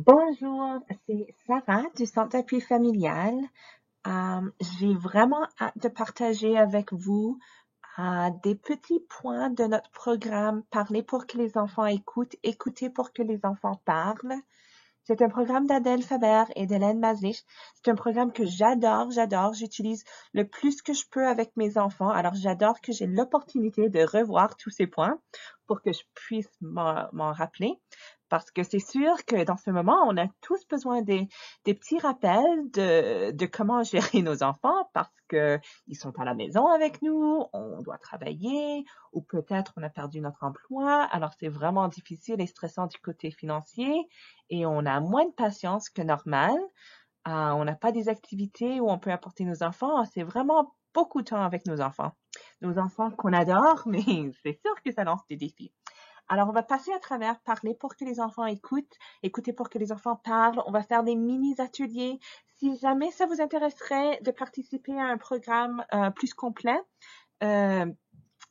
Bonjour, c'est Sarah du Centre d'appui familial. J'ai vraiment hâte de partager avec vous des petits points de notre programme Parler pour que les enfants écoutent, écouter pour que les enfants parlent. C'est un programme d'Adèle Faber et d'Hélène Mazlich. C'est un programme que j'adore. J'utilise le plus que je peux avec mes enfants. Alors, j'adore que j'ai l'opportunité de revoir tous ces points pour que je puisse m'en rappeler. Parce que c'est sûr que dans ce moment, on a tous besoin des petits rappels de comment gérer nos enfants parce que ils sont à la maison avec nous, on doit travailler, ou peut-être on a perdu notre emploi. Alors, c'est vraiment difficile et stressant du côté financier et on a moins de patience que normal. On n'a pas des activités où on peut apporter nos enfants. C'est vraiment beaucoup de temps avec nos enfants. Nos enfants qu'on adore, mais c'est sûr que ça lance des défis. Alors, on va passer à travers parler pour que les enfants écoutent, écouter pour que les enfants parlent. On va faire des mini-ateliers. Si jamais ça vous intéresserait de participer à un programme plus complet, euh,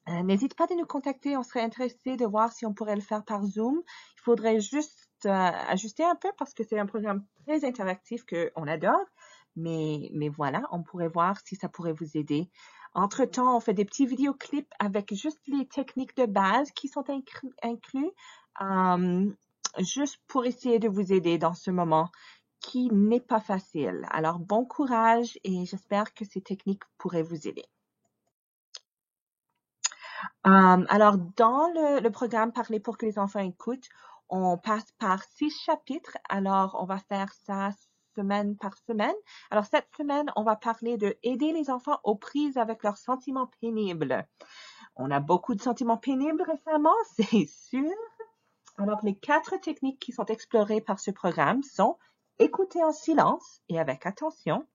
n'hésite pas de nous contacter. On serait intéressé de voir si on pourrait le faire par Zoom. Il faudrait juste ajuster un peu parce que c'est un programme très interactif qu'on adore. Mais voilà, on pourrait voir si ça pourrait vous aider. Entre-temps, on fait des petits vidéoclips avec juste les techniques de base qui sont inclus, juste pour essayer de vous aider dans ce moment qui n'est pas facile. Alors, bon courage et j'espère que ces techniques pourraient vous aider. Alors, dans le programme Parler pour que les enfants écoutent, on passe par 6 chapitres. Alors, on va faire ça semaine par semaine. Alors, cette semaine, on va parler de aider les enfants aux prises avec leurs sentiments pénibles. On a beaucoup de sentiments pénibles récemment, c'est sûr. Alors, les 4 techniques qui sont explorées par ce programme sont écouter en silence et avec attention,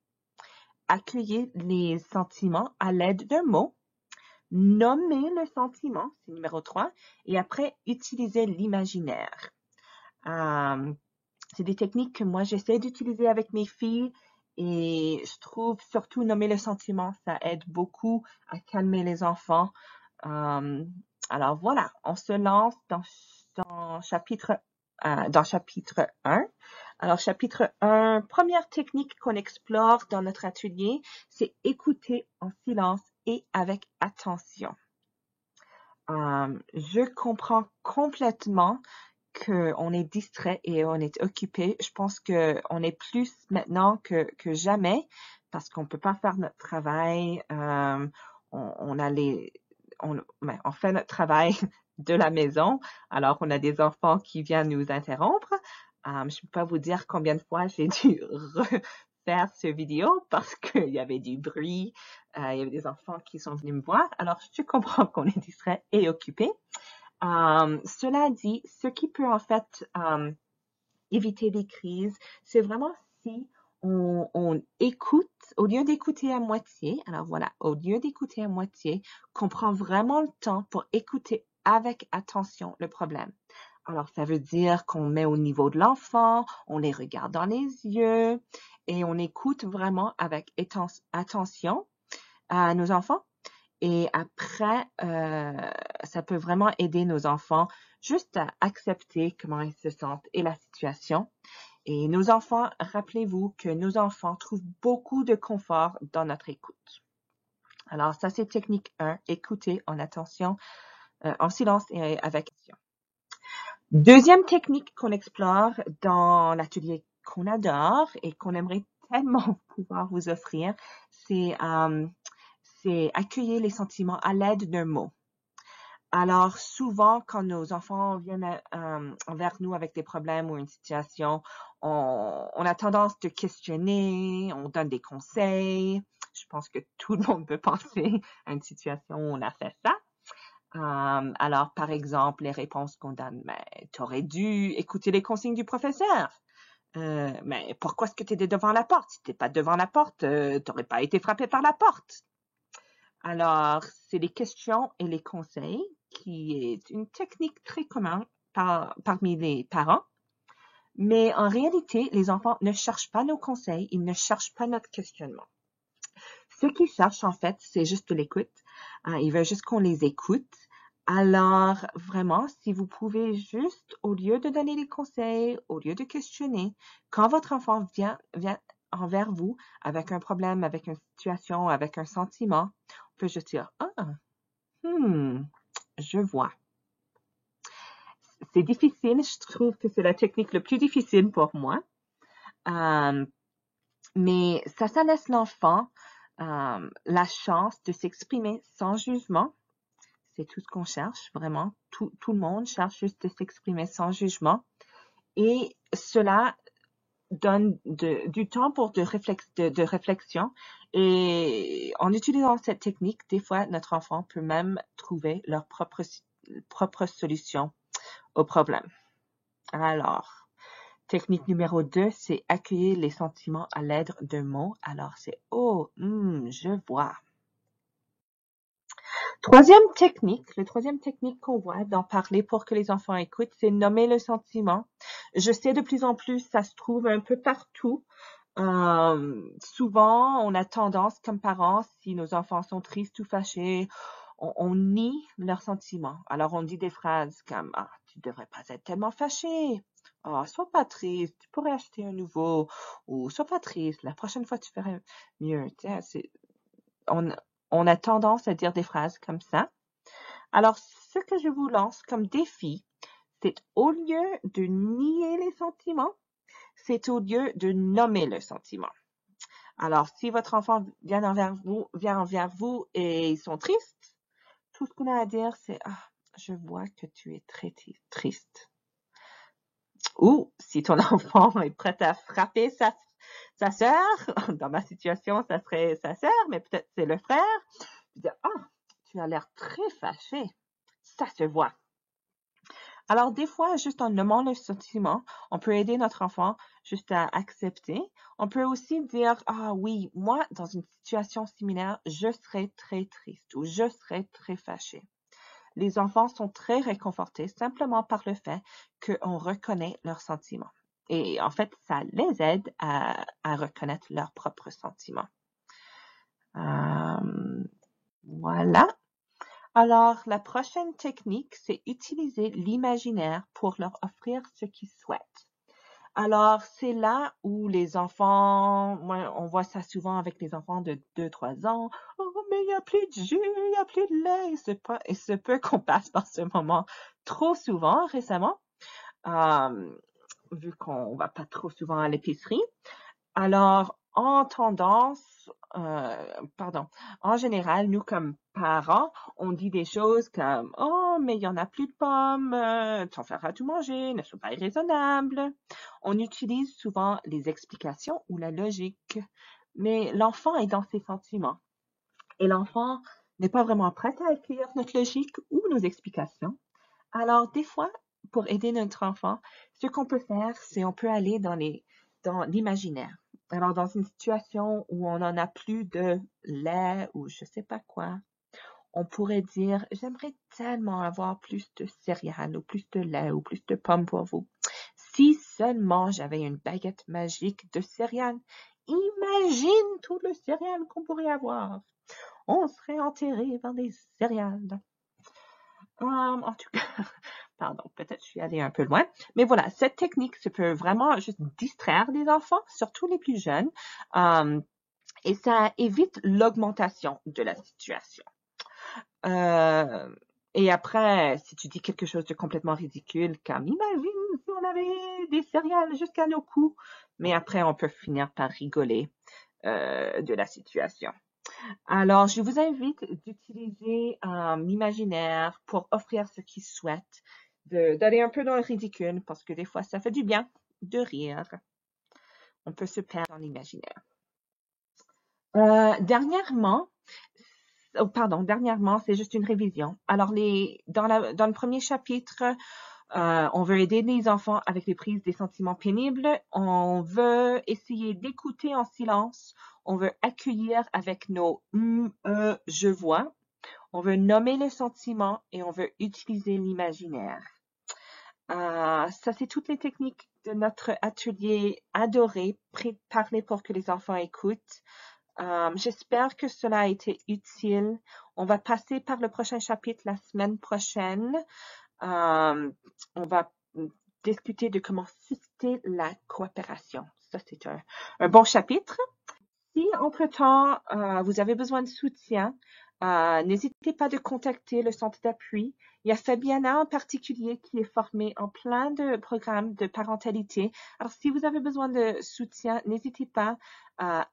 accueillir les sentiments à l'aide d'un mot, nommer le sentiment, c'est numéro 3, et après, utiliser l'imaginaire. C'est des techniques que moi, j'essaie d'utiliser avec mes filles et je trouve surtout nommer le sentiment, ça aide beaucoup à calmer les enfants. Alors voilà, on se lance dans chapitre 1. Alors, chapitre 1, première technique qu'on explore dans notre atelier, c'est écouter en silence et avec attention. Je comprends complètement qu'on est distrait et on est occupé. Je pense qu'on est plus maintenant que jamais parce qu'on peut pas faire notre travail. On fait notre travail de la maison. Alors, on a des enfants qui viennent nous interrompre. Je peux pas vous dire combien de fois j'ai dû refaire ce vidéo parce qu'il y avait du bruit, il y avait des enfants qui sont venus me voir. Alors, je comprends qu'on est distrait et occupé. Cela dit, ce qui peut en fait éviter des crises, c'est vraiment si on écoute, au lieu d'écouter à moitié, alors voilà, au lieu d'écouter à moitié, qu'on prend vraiment le temps pour écouter avec attention le problème. Alors, ça veut dire qu'on met au niveau de l'enfant, on les regarde dans les yeux et on écoute vraiment avec attention à nos enfants. Et après, ça peut vraiment aider nos enfants juste à accepter comment ils se sentent et la situation. Et nos enfants, rappelez-vous que nos enfants trouvent beaucoup de confort dans notre écoute. Alors, ça, c'est technique 1, écouter en attention, en silence et avec attention. Deuxième technique qu'on explore dans l'atelier qu'on adore et qu'on aimerait tellement pouvoir vous offrir, c'est accueillir les sentiments à l'aide d'un mot. Alors, souvent, quand nos enfants viennent vers nous avec des problèmes ou une situation, on a tendance de questionner, on donne des conseils. Je pense que tout le monde peut penser à une situation où on a fait ça. Alors, par exemple, les réponses qu'on donne, mais t'aurais dû écouter les consignes du professeur. Mais pourquoi est-ce que tu étais devant la porte? Si t'es pas devant la porte, t'aurais pas été frappé par la porte. Alors, c'est les questions et les conseils qui est une technique très commune parmi les parents. Mais en réalité, les enfants ne cherchent pas nos conseils, ils ne cherchent pas notre questionnement. Ce qu'ils cherchent, en fait, c'est juste l'écoute. Ils veulent juste qu'on les écoute. Alors, vraiment, si vous pouvez juste, au lieu de donner des conseils, au lieu de questionner, quand votre enfant vient envers vous avec un problème, avec une situation, avec un sentiment, on peut juste dire, ah, je vois. C'est difficile, je trouve que c'est la technique la plus difficile pour moi. Mais ça laisse l'enfant la chance de s'exprimer sans jugement. C'est tout ce qu'on cherche, vraiment. Tout le monde cherche juste de s'exprimer sans jugement. Et cela donne du temps pour de réflexion. Et en utilisant cette technique, des fois, notre enfant peut même trouver leur propre solution au problème. Alors, technique numéro 2, c'est accueillir les sentiments à l'aide de mots. Alors, c'est « Oh, je vois ». La troisième technique qu'on voit d'en parler pour que les enfants écoutent, c'est nommer le sentiment. Je sais de plus en plus, ça se trouve un peu partout. Souvent, on a tendance, comme parents, si nos enfants sont tristes ou fâchés, on nie leurs sentiments. Alors, on dit des phrases comme « Ah, tu devrais pas être tellement fâché. Ah, sois pas triste, tu pourrais acheter un nouveau. » Ou « Sois pas triste, la prochaine fois, tu ferais mieux. » On a tendance à dire des phrases comme ça. Alors, ce que je vous lance comme défi, c'est au lieu de nier les sentiments, c'est au lieu de nommer le sentiment. Alors, si votre enfant vient envers vous et ils sont tristes, tout ce qu'on a à dire, c'est « Ah, je vois que tu es très triste. » Ou, si ton enfant est prêt à frapper sa sœur, dans ma situation, ça serait sa sœur, mais peut-être c'est le frère, dire « Ah, tu as l'air très fâché. » Ça se voit. Alors, des fois, juste en nommant le sentiment, on peut aider notre enfant juste à accepter. On peut aussi dire, ah oui, moi, dans une situation similaire, je serais très triste ou je serais très fâché. Les enfants sont très réconfortés simplement par le fait qu'on reconnaît leurs sentiments. Et en fait, ça les aide à reconnaître leurs propres sentiments. Voilà. Alors, la prochaine technique, c'est utiliser l'imaginaire pour leur offrir ce qu'ils souhaitent. Alors, c'est là où les enfants, on voit ça souvent avec les enfants de 2-3 ans. Oh, mais il n'y a plus de jus, il n'y a plus de lait. Il se peut qu'on passe par ce moment trop souvent récemment, vu qu'on va pas trop souvent à l'épicerie. Alors, en général, nous comme parents, on dit des choses comme « Oh, mais il y en a plus de pommes, t'en feras tout manger, ne sois pas irraisonnable. » On utilise souvent les explications ou la logique, mais l'enfant est dans ses sentiments et l'enfant n'est pas vraiment prêt à accueillir notre logique ou nos explications. Alors, des fois, pour aider notre enfant, ce qu'on peut faire, c'est on peut aller dans l'imaginaire. Alors, dans une situation où on n'en a plus de lait ou je sais pas quoi, on pourrait dire, j'aimerais tellement avoir plus de céréales ou plus de lait ou plus de pommes pour vous. Si seulement j'avais une baguette magique de céréales, imagine tout le céréales qu'on pourrait avoir. On serait enterré dans des céréales. En tout cas, pardon, peut-être je suis allée un peu loin. Mais voilà, cette technique se peut vraiment juste distraire les enfants, surtout les plus jeunes, et ça évite l'augmentation de la situation. Et après, si tu dis quelque chose de complètement ridicule, comme imagine si on avait des céréales jusqu'à nos coups, mais après on peut finir par rigoler de la situation. Alors, je vous invite d'utiliser l'imaginaire pour offrir ce qu'ils souhaitent, d'aller un peu dans le ridicule, parce que des fois, ça fait du bien de rire. On peut se perdre dans l'imaginaire. Dernièrement, c'est juste une révision. Alors, dans le premier chapitre, on veut aider les enfants avec les prises des sentiments pénibles. On veut essayer d'écouter en silence. On veut accueillir avec nos je vois. On veut nommer le sentiment et on veut utiliser l'imaginaire. Ça, c'est toutes les techniques de notre atelier adoré, parler pour que les enfants écoutent. J'espère que cela a été utile. On va passer par le prochain chapitre la semaine prochaine. On va discuter de comment susciter la coopération. Ça, c'est un bon chapitre. Si, entre-temps, vous avez besoin de soutien, n'hésitez pas de contacter le centre d'appui. Il y a Fabiana en particulier qui est formée en plein de programmes de parentalité. Alors, si vous avez besoin de soutien, n'hésitez pas à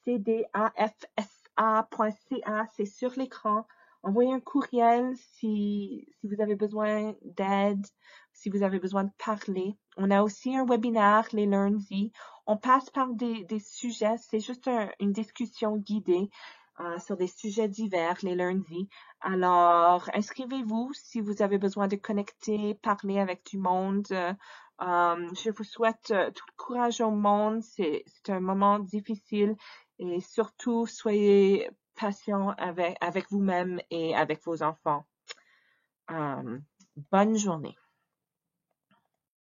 @cdafsa.ca, c'est sur l'écran. Envoyez un courriel si vous avez besoin d'aide, si vous avez besoin de parler. On a aussi un webinaire les lundis. On passe par des sujets, c'est juste une discussion guidée sur des sujets divers les lundis. Alors, inscrivez-vous si vous avez besoin de connecter, parler avec du monde. Je vous souhaite tout le courage au monde. C'est un moment difficile et surtout, soyez patient avec vous-même et avec vos enfants. Bonne journée.